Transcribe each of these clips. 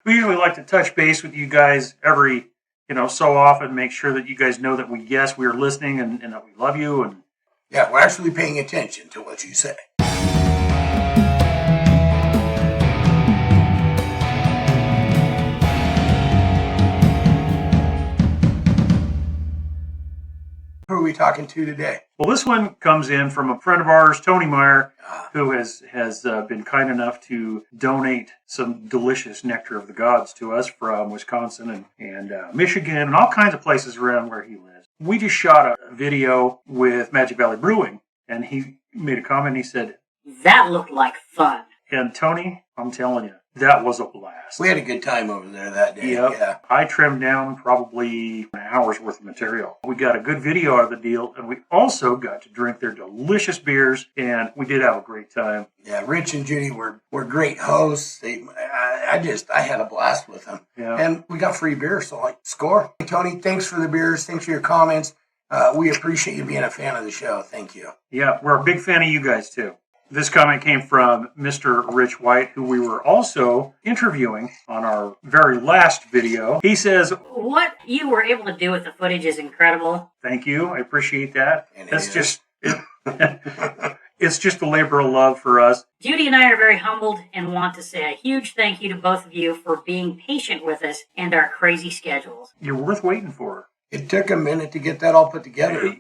We usually like to touch base with you guys every, so often, make sure that you guys know that we are listening and that we love you. And yeah, we're actually paying attention to what you say. Who are we talking to today? Well, this one comes in from a friend of ours, Tony Meyer, who has been kind enough to donate some delicious nectar of the gods to us from Wisconsin and Michigan and all kinds of places around where he lives. We just shot a video with Magic Valley Brewing, and he made a comment. He said, "That looked like fun." And Tony, I'm telling you, that was a blast. We had a good time over there that day. Yep. Yeah. I trimmed down probably an hour's worth of material. We got a good video out of the deal, and we also got to drink their delicious beers, and we did have a great time. Yeah, Rich and Judy were great hosts. I had a blast with them. Yeah. And we got free beer, so I score. Hey, Tony, thanks for the beers. Thanks for your comments. We appreciate you being a fan of the show. Thank you. Yeah, we're a big fan of you guys, too. This comment came from Mr. Rich White, who we were also interviewing on our very last video. He says, "What you were able to do with the footage is incredible." Thank you. I appreciate that. And That's just... It's just a labor of love for us. Judy and I are very humbled and want to say a huge thank you to both of you for being patient with us and our crazy schedules. You're worth waiting for. It took a minute to get that all put together,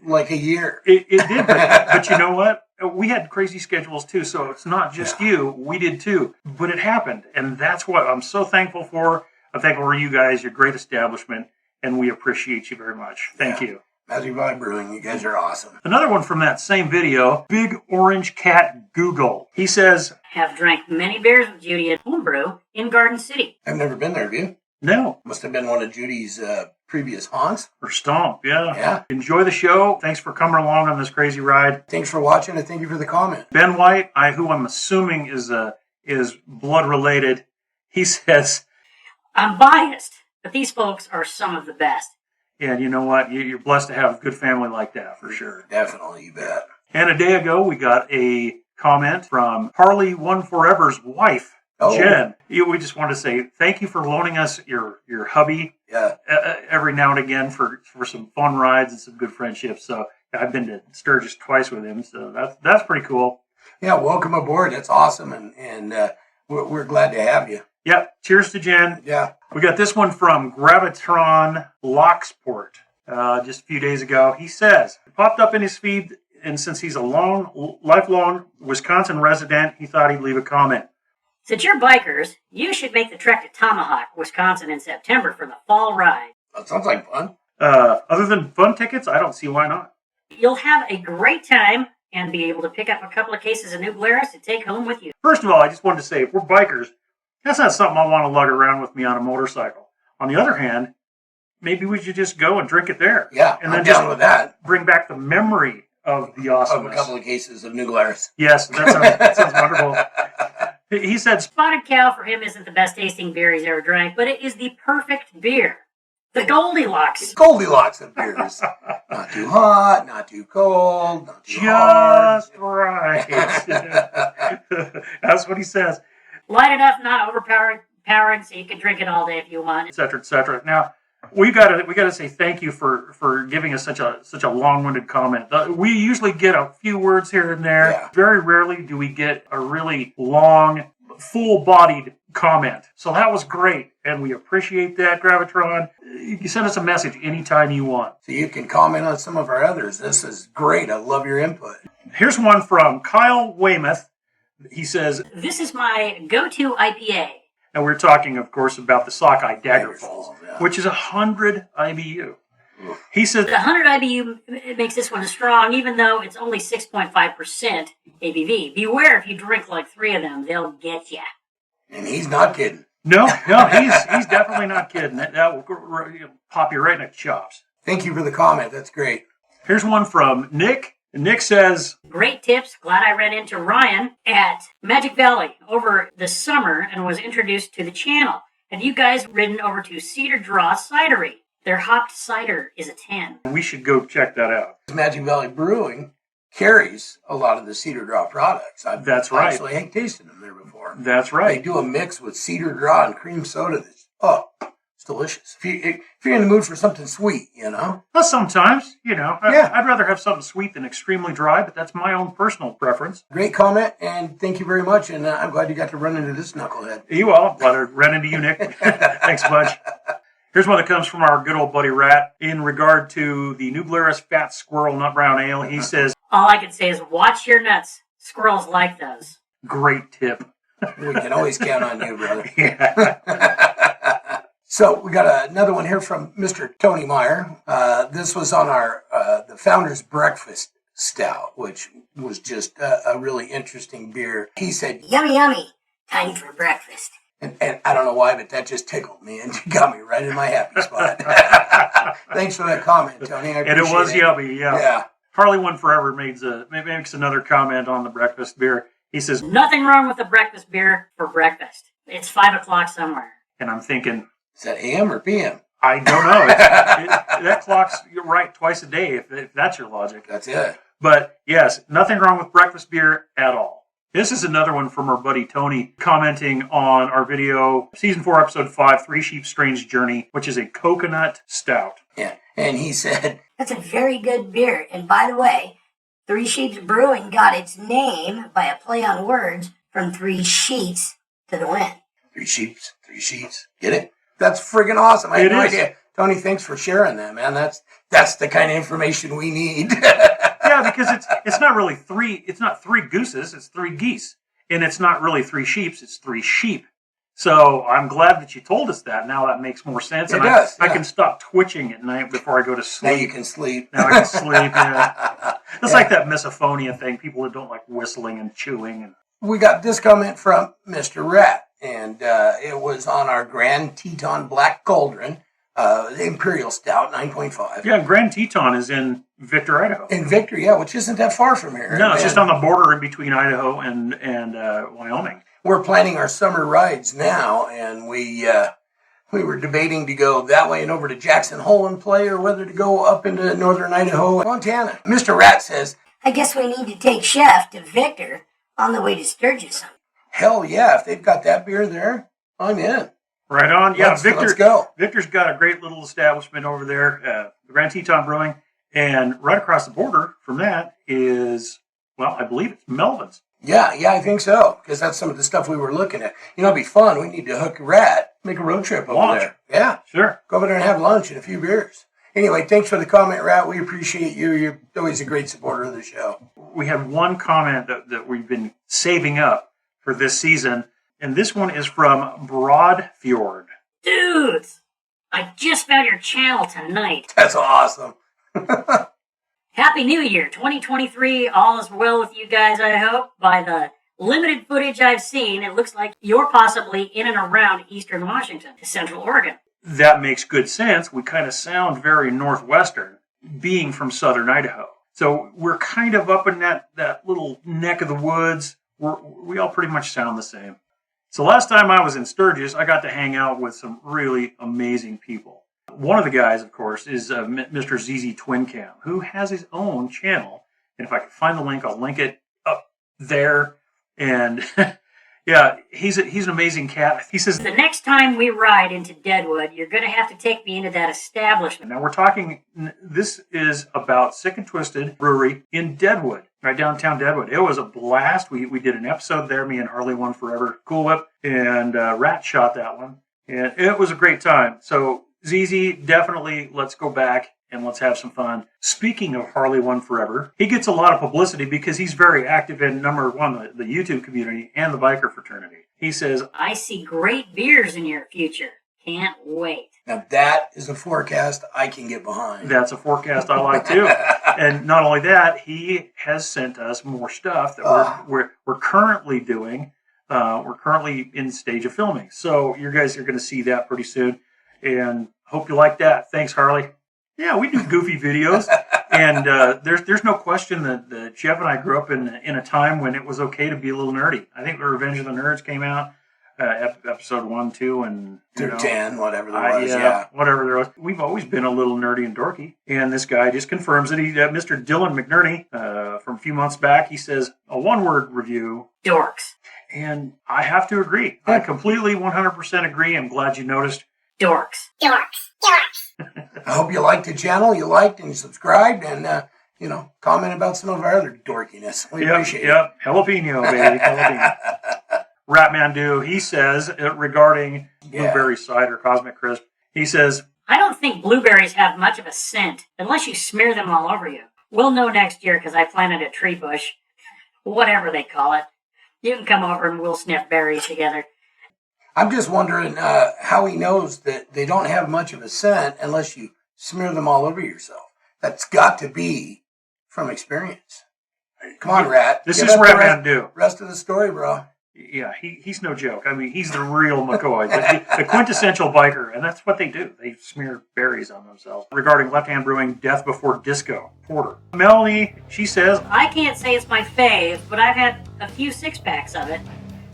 like a year. It did, but you know what? We had crazy schedules too, so it's not just you. We did too, but it happened, and that's what I'm so thankful for. I'm thankful for you guys, your great establishment, and we appreciate you very much. Thank you. Magic Valley Brewing, you guys are awesome. Another one from that same video, Big Orange Cat Google. He says, "Have drank many beers with Judy at Homebrew in Garden City." I've never been there, have you? No. Must have been one of Judy's previous haunts. Or Stomp, yeah. Yeah. Enjoy the show. Thanks for coming along on this crazy ride. Thanks for watching, and thank you for the comment. Ben White, who I'm assuming is blood related, he says, "I'm biased, but these folks are some of the best." And you know what? You're blessed to have a good family like that, for sure. Definitely, you bet. And a day ago, we got a comment from Harley One Forever's wife, Jen. We just want to say thank you for loaning us your hubby every now and again for some fun rides and some good friendships. So I've been to Sturgis twice with him, so that's pretty cool. Yeah, welcome aboard. That's awesome, and we're glad to have you. Yep. Cheers to Jen. Yeah. We got this one from Gravitron Locksport just a few days ago. He says, it popped up in his feed, and since he's a lifelong Wisconsin resident, he thought he'd leave a comment. "Since you're bikers, you should make the trek to Tomahawk, Wisconsin in September for the fall ride. That sounds like fun. Other than fun tickets, I don't see why not. You'll have a great time and be able to pick up a couple of cases of New Glarus to take home with you." First of all, I just wanted to say, if we're bikers, that's not something I want to lug around with me on a motorcycle. On the other hand, maybe we should just go and drink it there. Yeah, and then I'm down with that. Bring back the memory of the awesomeness. Of a couple of cases of New Glarus. Yes, that sounds wonderful. He said, Spotted Cow for him isn't the best tasting beer he's ever drank, but it is the perfect beer. The Goldilocks. Goldilocks of beers. Not too hot, not too cold, not too hard. Just right. That's what he says. Light enough, not overpowering, so you can drink it all day if you want. Etc. Etc. Now, we gotta say thank you for giving us such a long-winded comment. We usually get a few words here and there. Yeah. Very rarely do we get a really long, full-bodied comment. So that was great, and we appreciate that, Gravitron. You can send us a message anytime you want. So you can comment on some of our others. This is great. I love your input. Here's one from Kyle Weymouth. He says, "This is my go-to IPA." and we're talking, of course, about the Sockeye Daggerfalls, yeah. which is 100 IBU. He says the 100 IBU makes this one strong, even though it's only 6.5% ABV. Beware if you drink like 3 of them, they'll get you. And he's not kidding. No, he's definitely not kidding. That will pop you right in the chops. Thank you for the comment. That's great. Here's one from Nick. Nick says, "Great tips. Glad I ran into Ryan at Magic Valley over the summer and was introduced to the channel. Have you guys ridden over to Cedar Draw Cidery? Their hopped cider is a 10. We should go check that out. Magic Valley Brewing carries a lot of the Cedar Draw products. That's right. Actually tasted them there before. That's They right. do a mix with Cedar Draw and cream soda. It's delicious. If you're in the mood for something sweet, Well, sometimes, Yeah. I'd rather have something sweet than extremely dry, but that's my own personal preference. Great comment, and thank you very much. And I'm glad you got to run into this knucklehead. You all, glad to run into you, Nick. Thanks a bunch. Here's one that comes from our good old buddy Rat in regard to the New Glarus Fat Squirrel Nut Brown Ale. He says, All I can say is watch your nuts. Squirrels like those. great tip. We can always count on you, brother. Yeah. So we got another one here from Mr. Tony Meyer. This was on our the Founder's Breakfast Stout, which was just a really interesting beer. He said, Yummy, yummy. Time for breakfast. and I don't know why, but that just tickled me and got me right in my happy spot. Thanks for that comment, Tony. I And it appreciate was yummy, yeah. Yeah. Harley One Forever makes another comment on the breakfast beer. He says, Nothing wrong with a breakfast beer for breakfast. It's 5 o'clock somewhere. and I'm thinking, Is that AM or PM? I don't know. That clock's right twice a day, if that's your logic. That's it. But yes, nothing wrong with breakfast beer at all. This is another one from our buddy Tony commenting on our video, Season 4, Episode 5, Three Sheep's Strange Journey, which is a coconut stout. Yeah. And he said, That's a very good beer. And by the way, Three Sheeps Brewing got its name by a play on words from three sheets to the wind. three sheets. Get it? That's friggin' awesome. I had It no is. idea. Tony, thanks for sharing that, man. That's the kind of information we need. Yeah, because it's not really three. It's not three gooses. It's three geese, and it's not really three sheeps. It's three sheep. So I'm glad that you told us that. Now that makes more sense. It And does, I yeah. can stop twitching at night before I go to Now sleep. you can sleep. Now I can sleep. Yeah. It's like that misophonia thing. People that don't like whistling and chewing. And We got this comment from Mr. Rat, and it was on our Grand Teton Black Cauldron, the Imperial Stout, 9.5. yeah, Grand Teton is in Victor, Idaho. In Victor, yeah, which isn't that far from here. No, it's And just on the border in between Idaho and Wyoming. we're planning our summer rides now, and we were debating to go that way and over to Jackson Hole and play, or whether to go up into northern Idaho, Montana. Mr. Rat says, I guess we need to take Chef to Victor on the way to Sturgis. hell yeah, if they've got that beer there, I'm in. Right on. Yeah, Let's go. Victor's got a great little establishment over there, Grand Teton Brewing. And right across the border from that is, well, I believe it's Melvin's. Yeah, I think so, because that's some of the stuff we were looking at. It'd be fun. We need to hook Rat, make a road trip over Lunch. there. Yeah, Sure. go over there and have lunch and a few beers. Anyway, thanks for the comment, Rat. We appreciate you. You're always a great supporter of the show. We have one comment that we've been saving up for this season, and this one is from Broadfjord. Dudes, I just found your channel tonight. That's awesome. Happy New Year, 2023. All is well with you guys, I hope. By the limited footage I've seen, it looks like you're possibly in and around Eastern Washington, Central Oregon. That makes good sense. We kind of sound very northwestern, being from Southern Idaho. So we're kind of up in that little neck of the woods. We all pretty much sound the same. So last time I was in Sturgis, I got to hang out with some really amazing people. One of the guys, of course, is Mr. ZZ Twin Cam, who has his own channel. And if I can find the link, I'll link it up there. And yeah, he's an amazing cat. He says, The next time we ride into Deadwood, you're going to have to take me into that establishment. now we're talking, this is about Sick and Twisted Brewery in Deadwood, right downtown Deadwood. It was a blast. We did an episode there, me and Harley One Forever, Cool Whip, and Rat shot that one. And it was a great time. So ZZ, definitely let's go back and let's have some fun. Speaking of Harley One Forever, he gets a lot of publicity because he's very active in, number one, the YouTube community and the biker fraternity. He says, I see great beers in your future. Can't wait. Now that is a forecast I can get behind. that's a forecast I like too. And not only that, he has sent us more stuff that we're currently doing. We're currently in the stage of filming. So you guys are going to see that pretty soon. And hope you like that. Thanks, Harley. Yeah, we do goofy videos. And there's no question that Jeff and I grew up in a time when it was okay to be a little nerdy. I think the Revenge of the Nerds came out episode 1, 2, and through 10, whatever there was. Whatever there was. We've always been a little nerdy and dorky, and this guy just confirms it. Mr. Dylan McNerney, from a few months back, he says a one-word review: dorks. And I have to agree. I completely 100% agree. I'm glad you noticed. Dorks. I hope you liked the channel, you liked and you subscribed, and comment about some of our other dorkiness. We appreciate it. Yep, jalapeno, baby, jalapeno. Ratmandu, he says, regarding blueberry cider, Cosmic Crisp, he says, I don't think blueberries have much of a scent unless you smear them all over you. We'll know next year because I planted a tree bush. Whatever they call it. You can come over and we'll sniff berries together. I'm just wondering how he knows that they don't have much of a scent unless you smear them all over yourself. That's got to be from experience. Come on, Rat. This is Ratmandu. Rest of the story, bro. Yeah, he's no joke. I mean, he's the real McCoy, the quintessential biker, and that's what they do. They smear berries on themselves. Regarding Left Hand Brewing, Death Before Disco, Porter. Melanie, she says, I can't say it's my fave, but I've had a few six-packs of it.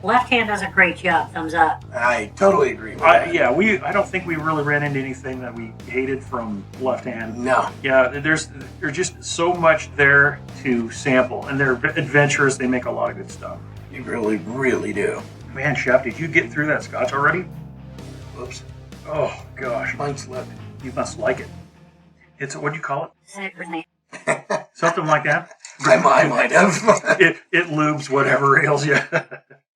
Left Hand does a great job. Thumbs up. I totally agree with that. Yeah, I don't think we really ran into anything that we hated from Left Hand. No. Yeah, there's just so much there to sample, and they're adventurous. They make a lot of good stuff. You really, really do. Man, Chef, did you get through that scotch already? Whoops. Oh, gosh. Mine slipped. You must like it. It's, what do you call Really. it? Something like that? I might have. It lubes whatever ails you.